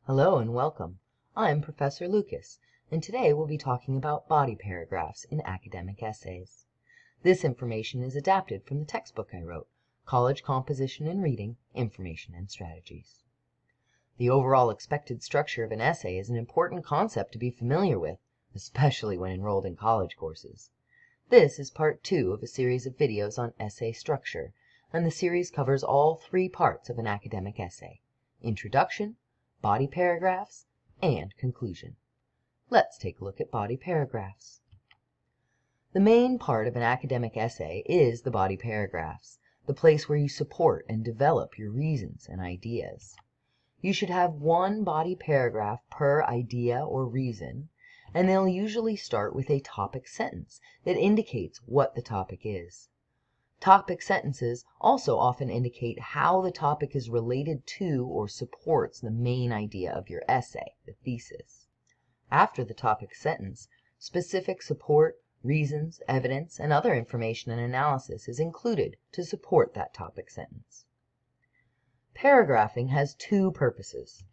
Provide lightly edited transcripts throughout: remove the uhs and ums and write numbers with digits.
Hello and welcome. I'm Professor Lukas, and today we'll be talking about body paragraphs in academic essays. This information is adapted from the textbook I wrote, College Composition and Reading, Information and Strategies. The overall expected structure of an essay is an important concept to be familiar with, especially when enrolled in college courses. This is part 2 of a series of videos on essay structure, and the series covers all 3 parts of an academic essay: introduction, body paragraphs, and conclusion. Let's take a look at body paragraphs. The main part of an academic essay is the body paragraphs, the place where you support and develop your reasons and ideas. You should have one body paragraph per idea or reason, and they'll usually start with a topic sentence that indicates what the topic is. Topic sentences also often indicate how the topic is related to or supports the main idea of your essay, the thesis. After the topic sentence, specific support, reasons, evidence, and other information and analysis is included to support that topic sentence. Paragraphing has 2 purposes.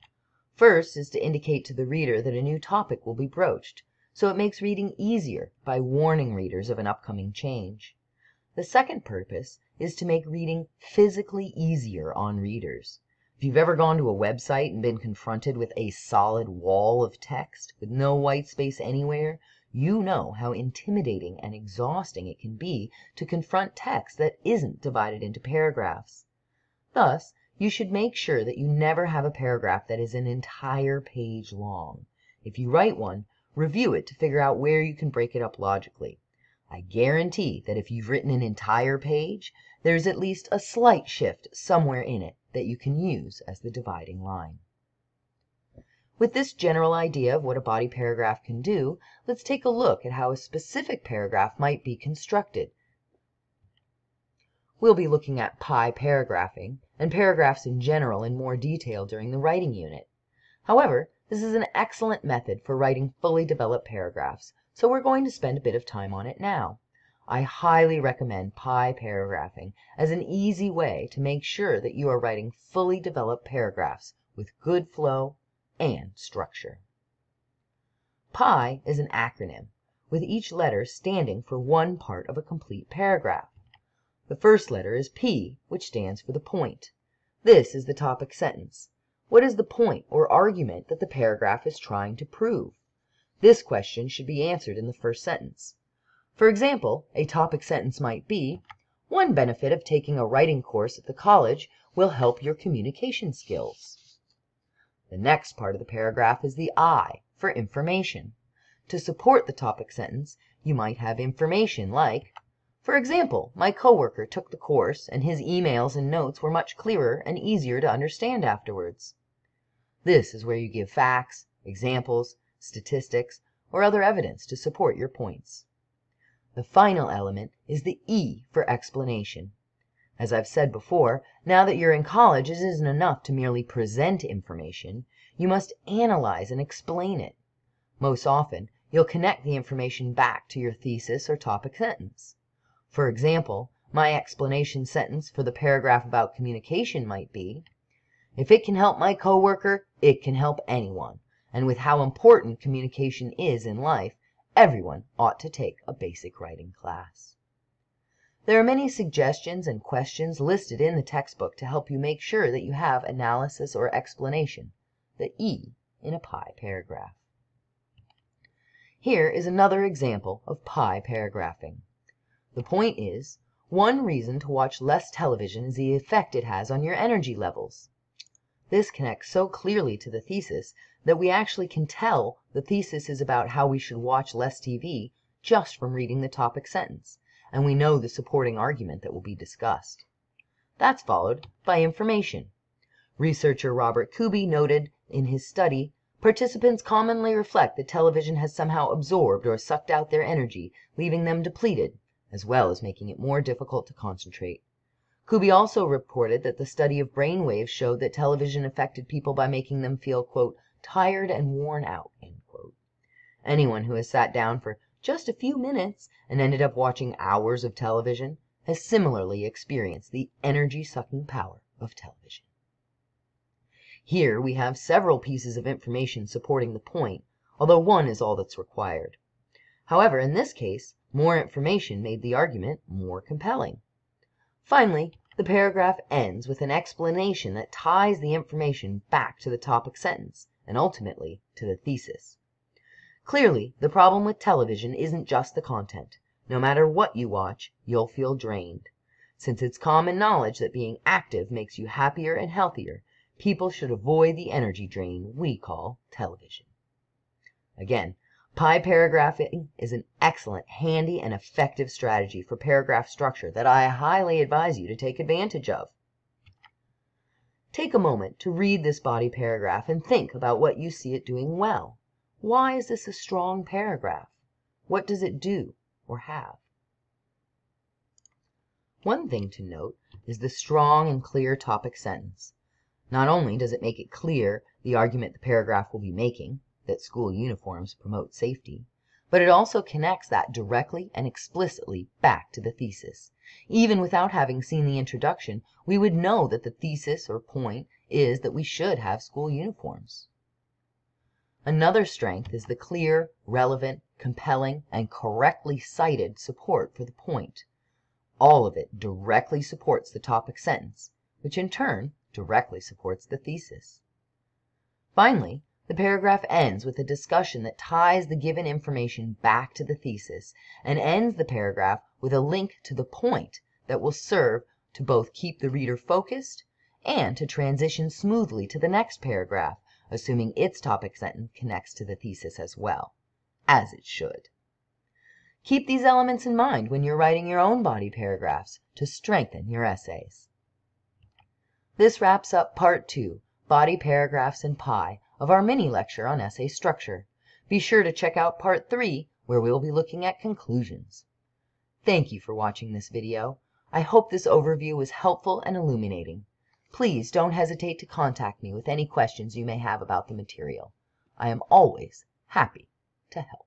First is to indicate to the reader that a new topic will be broached, so it makes reading easier by warning readers of an upcoming change. The second purpose is to make reading physically easier on readers. If you've ever gone to a website and been confronted with a solid wall of text with no white space anywhere, you know how intimidating and exhausting it can be to confront text that isn't divided into paragraphs. Thus, you should make sure that you never have a paragraph that is an entire page long. If you write one, review it to figure out where you can break it up logically. I guarantee that if you've written an entire page, there's at least a slight shift somewhere in it that you can use as the dividing line. With this general idea of what a body paragraph can do, let's take a look at how a specific paragraph might be constructed. We'll be looking at pie paragraphing and paragraphs in general in more detail during the writing unit. However, this is an excellent method for writing fully developed paragraphs, so we're going to spend a bit of time on it now. I highly recommend pie paragraphing as an easy way to make sure that you are writing fully developed paragraphs with good flow and structure. Pie is an acronym, with each letter standing for one part of a complete paragraph. The first letter is P, which stands for the point. This is the topic sentence. What is the point or argument that the paragraph is trying to prove? This question should be answered in the first sentence. For example, a topic sentence might be, "One benefit of taking a writing course at the college will help your communication skills." The next part of the paragraph is the I for information. To support the topic sentence, you might have information like, "For example, my coworker took the course and his emails and notes were much clearer and easier to understand afterwards." This is where you give facts, examples, statistics, or other evidence to support your points. The final element is the E for explanation. As I've said before, now that you're in college, it isn't enough to merely present information. You must analyze and explain it. Most often, you'll connect the information back to your thesis or topic sentence. For example, my explanation sentence for the paragraph about communication might be, "If it can help my coworker, it can help anyone. And with how important communication is in life, everyone ought to take a basic writing class." There are many suggestions and questions listed in the textbook to help you make sure that you have analysis or explanation, the E in a pie paragraph. Here is another example of pie paragraphing. The point is, one reason to watch less television is the effect it has on your energy levels. This connects so clearly to the thesis that we actually can tell the thesis is about how we should watch less TV just from reading the topic sentence, and we know the supporting argument that will be discussed. That's followed by information. Researcher Robert Kuby noted in his study, "Participants commonly reflect that television has somehow absorbed or sucked out their energy, leaving them depleted, as well as making it more difficult to concentrate." Kuby also reported that the study of brain waves showed that television affected people by making them feel, quote, "tired and worn out," end quote. Anyone who has sat down for just a few minutes and ended up watching hours of television has similarly experienced the energy-sucking power of television. Here we have several pieces of information supporting the point, although one is all that's required. However, in this case, more information made the argument more compelling. Finally, the paragraph ends with an explanation that ties the information back to the topic sentence and ultimately to the thesis. Clearly, the problem with television isn't just the content. No matter what you watch, you'll feel drained. Since it's common knowledge that being active makes you happier and healthier, people should avoid the energy drain we call television. Again, pie paragraphing is an excellent, handy, and effective strategy for paragraph structure that I highly advise you to take advantage of. Take a moment to read this body paragraph and think about what you see it doing well. Why is this a strong paragraph? What does it do or have? One thing to note is the strong and clear topic sentence. Not only does it make it clear the argument the paragraph will be making, that school uniforms promote safety, but it also connects that directly and explicitly back to the thesis. Even without having seen the introduction, we would know that the thesis or point is that we should have school uniforms. Another strength is the clear, relevant, compelling, and correctly cited support for the point. All of it directly supports the topic sentence, which in turn directly supports the thesis. Finally, the paragraph ends with a discussion that ties the given information back to the thesis and ends the paragraph with a link to the point that will serve to both keep the reader focused and to transition smoothly to the next paragraph, assuming its topic sentence connects to the thesis as well, as it should. Keep these elements in mind when you're writing your own body paragraphs to strengthen your essays. This wraps up Part 2, Body Paragraphs and Pie, of our mini lecture on essay structure. Be sure to check out Part 3, where we'll be looking at conclusions. Thank you for watching this video. I hope this overview was helpful and illuminating. Please don't hesitate to contact me with any questions you may have about the material. I am always happy to help.